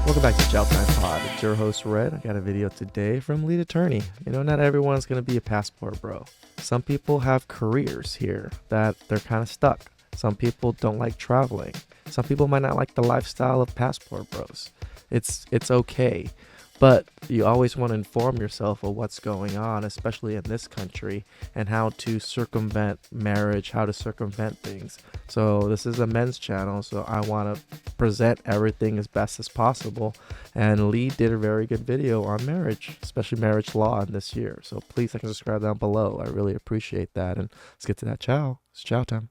Welcome back to TheChowTimePod. It's your host, Red. I got a video today from Lead Attorney. Not everyone's going to be a passport bro. Some people have careers here that they're kind of stuck. Some people don't like traveling. Some people might not like the lifestyle of passport bros. It's okay. But you always want to inform yourself of what's going on, especially in this country, and how to circumvent marriage, how to circumvent things. So this is a men's channel, so I want to present everything as best as possible. And Lee did a very good video on marriage, especially marriage law in this year. So please like and subscribe down below. I really appreciate that. And let's get to that chow. It's chow time.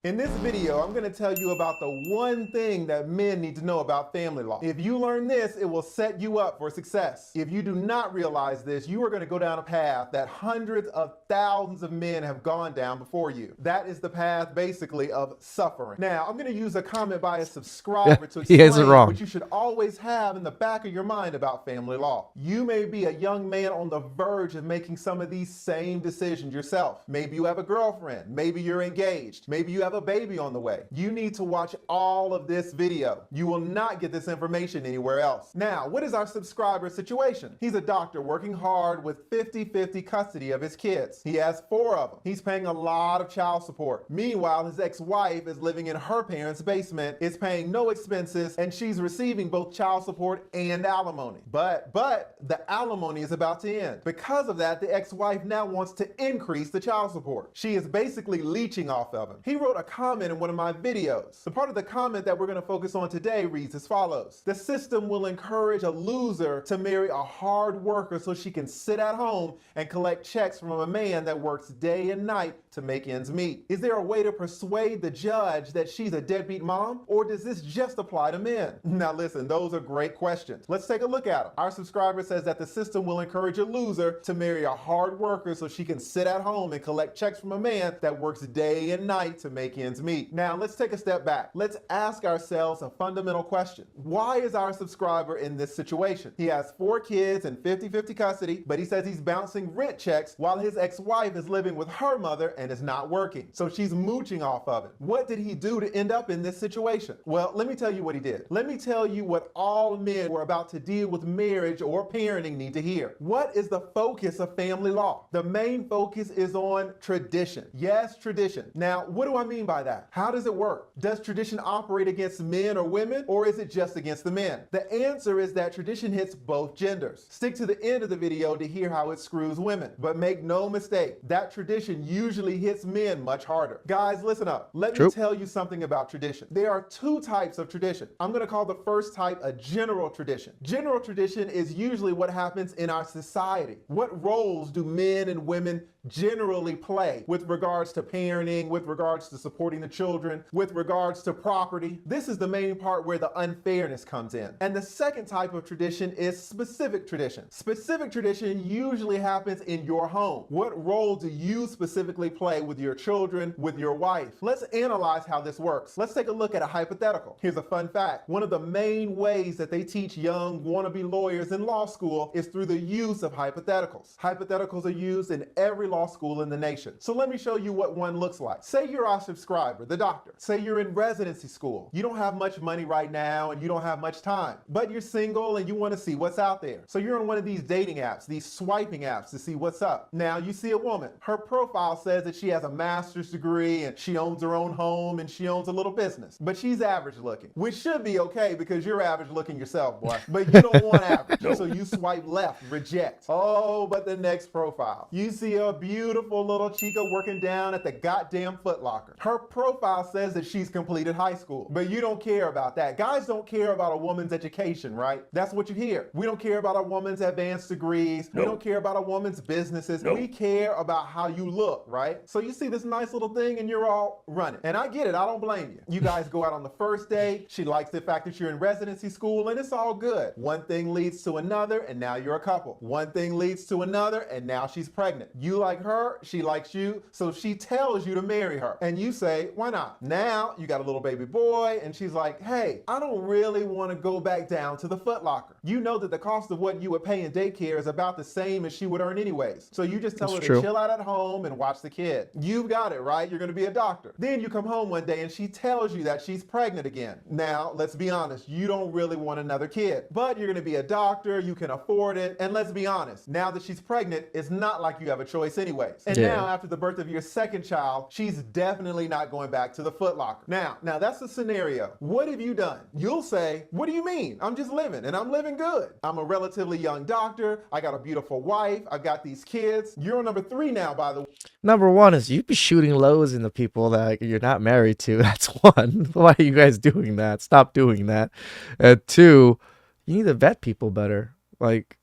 In this video, I'm going to tell you about the one thing that men need to know about family law. If you learn this, it will set you up for success. If you do not realize this, you are going to go down a path that hundreds of thousands of men have gone down before you. That is the path, basically, of suffering. Now, I'm going to use a comment by a subscriber to explain what you should always have in the back of your mind about family law. You may be a young man on the verge of making some of these same decisions yourself. Maybe you have a girlfriend. Maybe you're engaged. Maybe you have a baby on the way. You need to watch all of this video. You will not get this information anywhere else. Now, what is our subscriber's situation? He's a doctor working hard with 50-50 custody of his kids. He has 4 of them. He's paying a lot of child support. Meanwhile, his ex-wife is living in her parents' basement, is paying no expenses, and she's receiving both child support and alimony. But the alimony is about to end. Because of that, the ex-wife now wants to increase the child support. She is basically leeching off of him. He wrote a comment in one of my videos. The part of the comment that we're going to focus on today reads as follows. The system will encourage a loser to marry a hard worker so she can sit at home and collect checks from a man that works day and night to make ends meet. Is there a way to persuade the judge that she's a deadbeat mom? Or does this just apply to men? Now listen, those are great questions. Let's take a look at them. Our subscriber says that the system will encourage a loser to marry a hard worker so she can sit at home and collect checks from a man that works day and night to make ends meet. Now let's take a step back. Let's ask ourselves a fundamental question. Why is our subscriber in this situation? He has 4 kids and 50-50 custody, but he says he's bouncing rent checks while his ex-wife is living with her mother and is not working. So she's mooching off of it. What did he do to end up in this situation? Well, let me tell you what he did. Let me tell you what all men who are about to deal with marriage or parenting need to hear. What is the focus of family law? The main focus is on tradition. Yes, tradition. Now, what do I mean by that? How does it work? Does tradition operate against men or women, or is it just against the men? The answer is that tradition hits both genders. Stick to the end of the video to hear how it screws women. But make no mistake, that tradition usually hits men much harder. Guys, listen up. Let me tell you something about tradition. There are 2 types of tradition. I'm going to call the first type a general tradition. General tradition is usually what happens in our society. What roles do men and women generally play with regards to parenting, with regards to supporting the children, with regards to property? This is the main part where the unfairness comes in. And the second type of tradition is specific tradition. Specific tradition usually happens in your home. What role do you specifically play with your children, with your wife? Let's analyze how this works. Let's take a look at a hypothetical. Here's a fun fact. One of the main ways that they teach young wannabe lawyers in law school is through the use of hypotheticals. Hypotheticals are used in every law school in the nation. So let me show you what one looks like. Say you're our subscriber, the doctor. Say you're in residency school. You don't have much money right now and you don't have much time, but you're single and you want to see what's out there. So you're on one of these dating apps, these swiping apps to see what's up. Now you see a woman. Her profile says that she has a master's degree and she owns her own home and she owns a little business, but she's average looking, which should be okay because you're average looking yourself, boy. But you don't want average. So you swipe left, reject. Oh, but the next profile. You see a beautiful little chica working down at the goddamn Foot Locker. Her profile says that she's completed high school, but you don't care about that. Guys don't care about a woman's education, right? That's what you hear. We don't care about a woman's advanced degrees. We don't care about a woman's businesses. We care about how you look, right? So you see this nice little thing and you're all running. And I get it. I don't blame you. You guys go out on the first date. She likes the fact that you're in residency school and it's all good. One thing leads to another and now you're a couple. One thing leads to another and now she's pregnant. You like her, she likes you, so she tells you to marry her. And you say, why not? Now you got a little baby boy and she's like, hey, I don't really want to go back down to the Foot Locker. You know that the cost of what you would pay in daycare is about the same as she would earn anyways. So you just tell her to chill out at home and watch the kids. kid. You've got it, right? You're going to be a doctor. Then you come home one day and she tells you that she's pregnant again. Now, let's be honest, you don't really want another kid, but you're going to be a doctor, you can afford it, and let's be honest, now that she's pregnant, it's not like you have a choice anyways. And now, after the birth of your second child, she's definitely not going back to the Foot Locker. Now that's the scenario. What have you done? You'll say, what do you mean? I'm just living, and I'm living good. I'm a relatively young doctor, I got a beautiful wife, I've got these kids. You're on number 3 now, by the way. Number one is you be shooting lows in the people that you're not married to. That's one. Why are you guys doing that? Stop doing that. And 2, you need to vet people better. Like,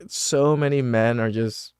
so many men are just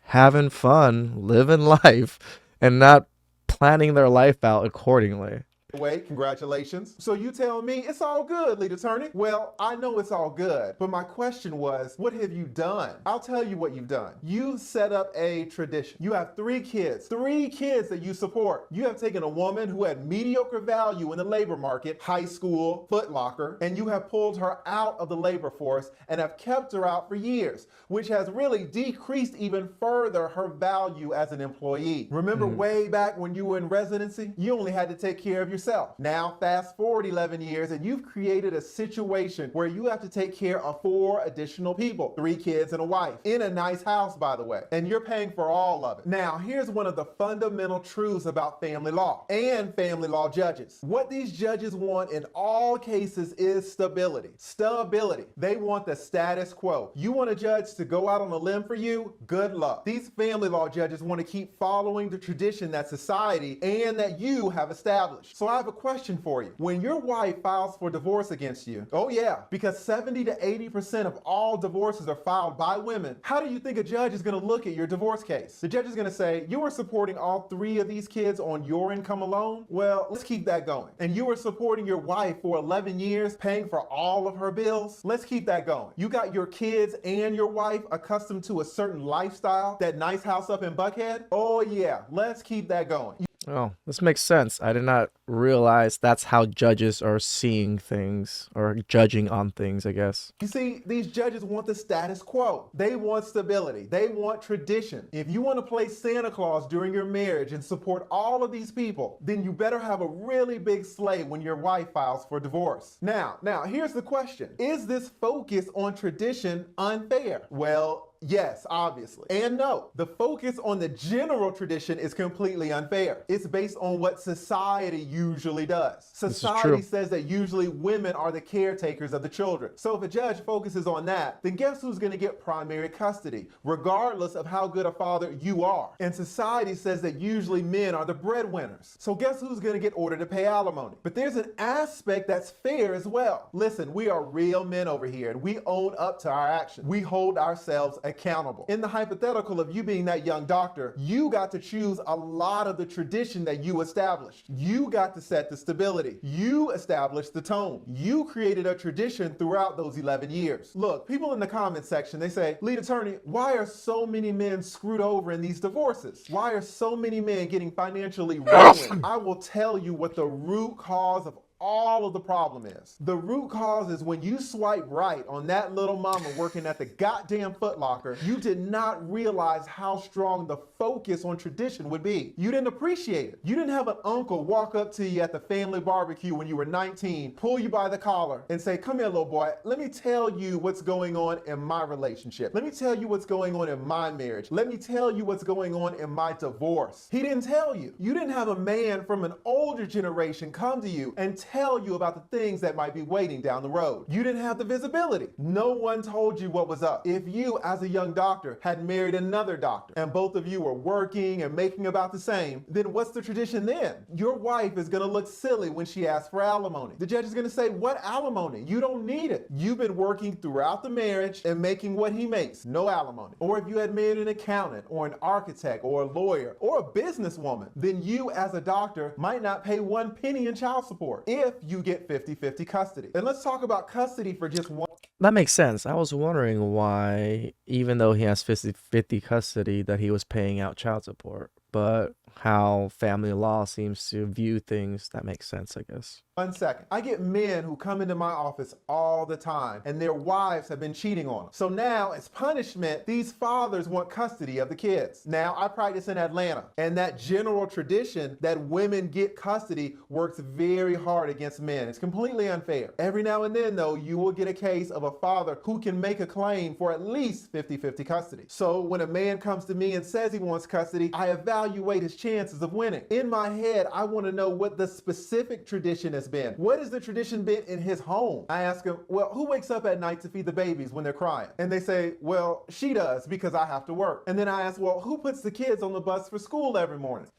having fun, living life, and not planning their life out accordingly. Wait, congratulations. So you tell me it's all good, lead attorney. Well, I know it's all good, but my question was, what have you done? I'll tell you what you've done. You set up a tradition. You have 3 kids that you support. You have taken a woman who had mediocre value in the labor market, high school, Foot Locker, and you have pulled her out of the labor force and have kept her out for years, which has really decreased even further her value as an employee. Remember way back when you were in residency, you only had to take care of yourself. Now, fast forward 11 years and you've created a situation where you have to take care of 4 additional people, 3 kids and a wife, in a nice house, by the way, and you're paying for all of it. Now, here's one of the fundamental truths about family law and family law judges. What these judges want in all cases is stability. Stability. They want the status quo. You want a judge to go out on a limb for you? Good luck. These family law judges want to keep following the tradition that society and that you have established. So I have a question for you. When your wife files for divorce against you, oh yeah, because 70 to 80% of all divorces are filed by women, how do you think a judge is going to look at your divorce case? The judge is going to say, you were supporting all 3 of these kids on your income alone? Well, let's keep that going. And you were supporting your wife for 11 years, paying for all of her bills? Let's keep that going. You got your kids and your wife accustomed to a certain lifestyle, that nice house up in Buckhead? Oh yeah, let's keep that going. Oh, this makes sense. I did not realize that's how judges are seeing things or judging on things, I guess. You see, these judges want the status quo. They want stability. They want tradition. If you want to play Santa Claus during your marriage and support all of these people, then you better have a really big sleigh when your wife files for divorce. Now, here's the question. Is this focus on tradition unfair? Well, yes, obviously. And no, the focus on the general tradition is completely unfair. It's based on what society usually does. Society says that usually women are the caretakers of the children. So if a judge focuses on that, then guess who's going to get primary custody, regardless of how good a father you are? And society says that usually men are the breadwinners. So guess who's going to get ordered to pay alimony? But there's an aspect that's fair as well. Listen, we are real men over here and we own up to our actions. We hold ourselves accountable. In the hypothetical of you being that young doctor, you got to choose a lot of the tradition that you established. You got to set the stability. You established the tone. You created a tradition throughout those 11 years. Look, people in the comment section, they say, lead attorney, why are so many men screwed over in these divorces? Why are so many men getting financially ruined? I will tell you what the root cause of all of the problem is. The root cause is when you swipe right on that little mama working at the goddamn Foot Locker, you did not realize how strong the focus on tradition would be. You didn't appreciate it. You didn't have an uncle walk up to you at the family barbecue when you were 19, pull you by the collar and say, come here, little boy, let me tell you what's going on in my relationship. Let me tell you what's going on in my marriage. Let me tell you what's going on in my divorce. He didn't tell you. You didn't have a man from an older generation come to you and tell you about the things that might be waiting down the road. You didn't have the visibility. No one told you what was up. If you, as a young doctor, had married another doctor and both of you were working and making about the same, then what's the tradition then? Your wife is going to look silly when she asks for alimony. The judge is going to say, what alimony? You don't need it. You've been working throughout the marriage and making what he makes. No alimony. Or if you had married an accountant or an architect or a lawyer or a businesswoman, then you as a doctor might not pay 1 penny in child support if you get 50-50 custody. And let's talk about custody for just one. That makes sense. I was wondering why, even though he has 50-50 custody, that he was paying out child support. But how family law seems to view things. That makes sense, I guess. 1 second. I get men who come into my office all the time and their wives have been cheating on them. So now, as punishment, these fathers want custody of the kids. Now, I practice in Atlanta, and that general tradition that women get custody works very hard against men. It's completely unfair. Every now and then, though, you will get a case of a father who can make a claim for at least 50-50 custody. So when a man comes to me and says he wants custody, I evaluate his chances of winning. In my head, I want to know what the specific tradition is been. What has the tradition been in his home? I ask him, well, who wakes up at night to feed the babies when they're crying? And they say, well, she does because I have to work. And then I ask, well, who puts the kids on the bus for school every morning?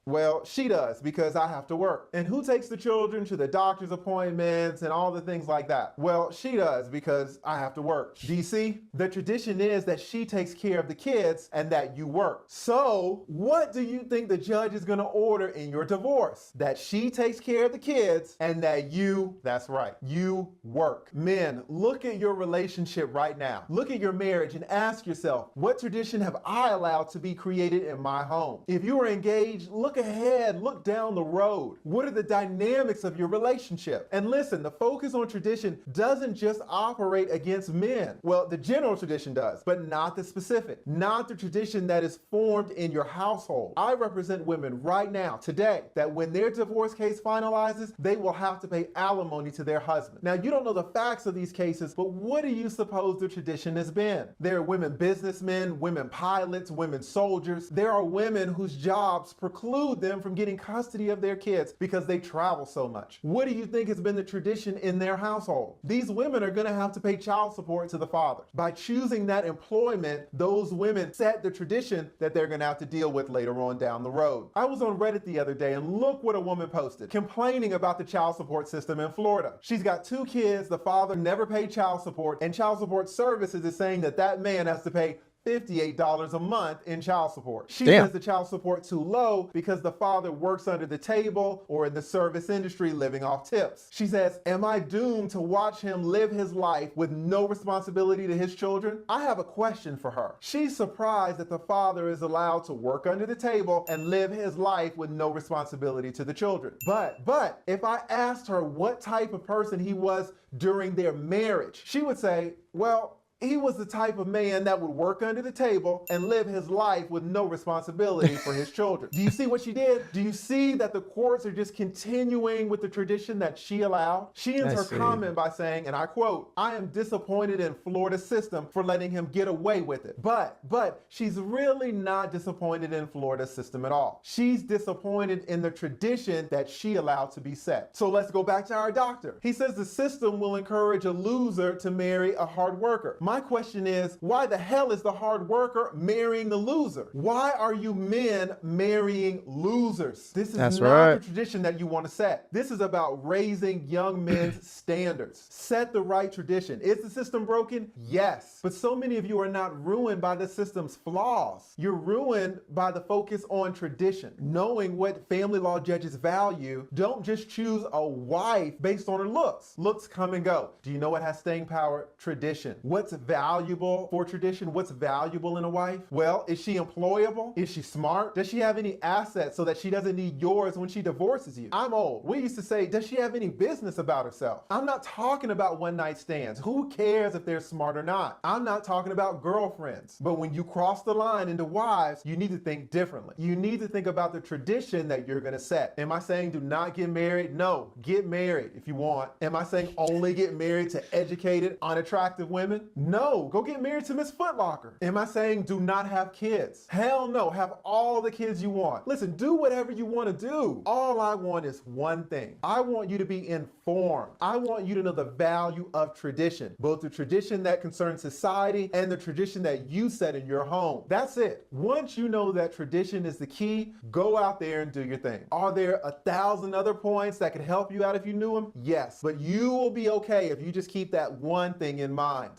Well, she does because I have to work. And who takes the children to the doctor's appointments and all the things like that? Well, she does because I have to work. Do you see? The tradition is that she takes care of the kids and that you work. So what do you think the judge is going to order in your divorce? That she takes care of the kids and that you, that's right, you work. Men, look at your relationship right now. Look at your marriage and ask yourself, what tradition have I allowed to be created in my home? If you are engaged, look ahead, look down the road. What are the dynamics of your relationship? And listen, the focus on tradition doesn't just operate against men. Well, the general tradition does, but not the specific, not the tradition that is formed in your household. I represent women right now, today, that when their divorce case finalizes, they will have to pay alimony to their husband. Now, you don't know the facts of these cases, but what do you suppose the tradition has been? There are women businessmen, women pilots, women soldiers. There are women whose jobs preclude them from getting custody of their kids because they travel so much. What do you think has been the tradition in their household? These women are going to have to pay child support to the father. By choosing that employment, those women set the tradition that they're going to have to deal with later on down the road. I was on Reddit the other day and look what a woman posted, complaining about the child support system in Florida. She's got 2 kids, the father never paid child support, and Child Support Services is saying that that man has to pay $58 a month in child support. She says the child support too low because the father works under the table or in the service industry living off tips. She says, am I doomed to watch him live his life with no responsibility to his children? I have a question for her. She's surprised that the father is allowed to work under the table and live his life with no responsibility to the children. But if I asked her what type of person he was during their marriage, she would say, well, he was the type of man that would work under the table and live his life with no responsibility for his children. Do you see what she did? Do you see that the courts are just continuing with the tradition that she allowed? She ends her comment by saying, and I quote, I am disappointed in Florida's system for letting him get away with it. But she's really not disappointed in Florida's system at all. She's disappointed in the tradition that she allowed to be set. So let's go back to our doctor. He says the system will encourage a loser to marry a hard worker. My question is, why the hell is the hard worker marrying the loser? Why are you men marrying losers? This is not the tradition that you want to set. This is about raising young men's standards. Set the right tradition. Is the system broken? Yes. But so many of you are not ruined by the system's flaws. You're ruined by the focus on tradition. Knowing what family law judges value, don't just choose a wife based on her looks. Looks come and go. Do you know what has staying power? Tradition. What's valuable for tradition? What's valuable in a wife? Well, is she employable? Is she smart? Does she have any assets so that she doesn't need yours when she divorces you? I'm old. We used to say, does she have any business about herself? I'm not talking about one night stands. Who cares if they're smart or not? I'm not talking about girlfriends. But when you cross the line into wives, you need to think differently. You need to think about the tradition that you're going to set. Am I saying do not get married? No, get married if you want. Am I saying only get married to educated, unattractive women? No, go get married to Miss Footlocker. Am I saying do not have kids? Hell no, have all the kids you want. Listen, do whatever you want to do. All I want is one thing. I want you to be informed. I want you to know the value of tradition, both the tradition that concerns society and the tradition that you set in your home. That's it. Once you know that tradition is the key, go out there and do your thing. Are there 1,000 other points that could help you out if you knew them? Yes, but you will be okay if you just keep that one thing in mind.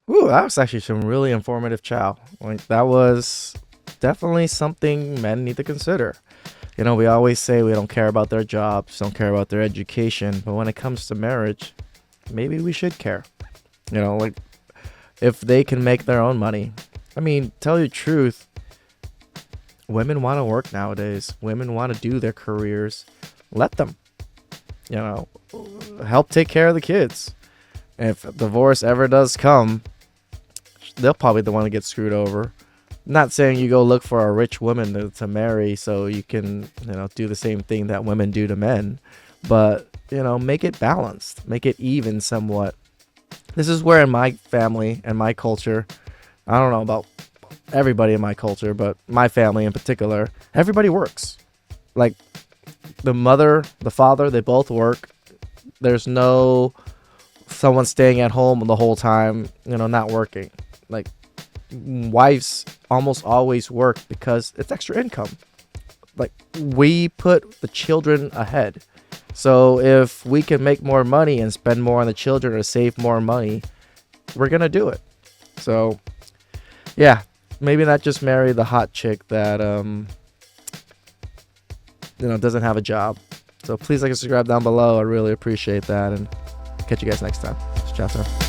Ooh, that was actually some really informative chow. Like, that was definitely something men need to consider. You know, we always say we don't care about their jobs, don't care about their education, but when it comes to marriage, maybe we should care. You know, like, if they can make their own money. I mean, tell you the truth, women want to work nowadays. Women want to do their careers. Let them, you know, help take care of the kids. If divorce ever does come, they'll probably the one to get screwed over. Not saying you go look for a rich woman to marry so you can, do the same thing that women do to men. But, make it balanced. Make it even somewhat. This is where in my family and my culture, I don't know about everybody in my culture, but my family in particular, everybody works. Like the mother, the father, they both work. There's no someone staying at home the whole time, not working. Like wives almost always work because it's extra income. Like we put the children ahead. So if we can make more money and spend more on the children or save more money, we're going to do it. So yeah, maybe not just marry the hot chick that, doesn't have a job. So please like and subscribe down below. I really appreciate that. And catch you guys next time. Ciao, ciao.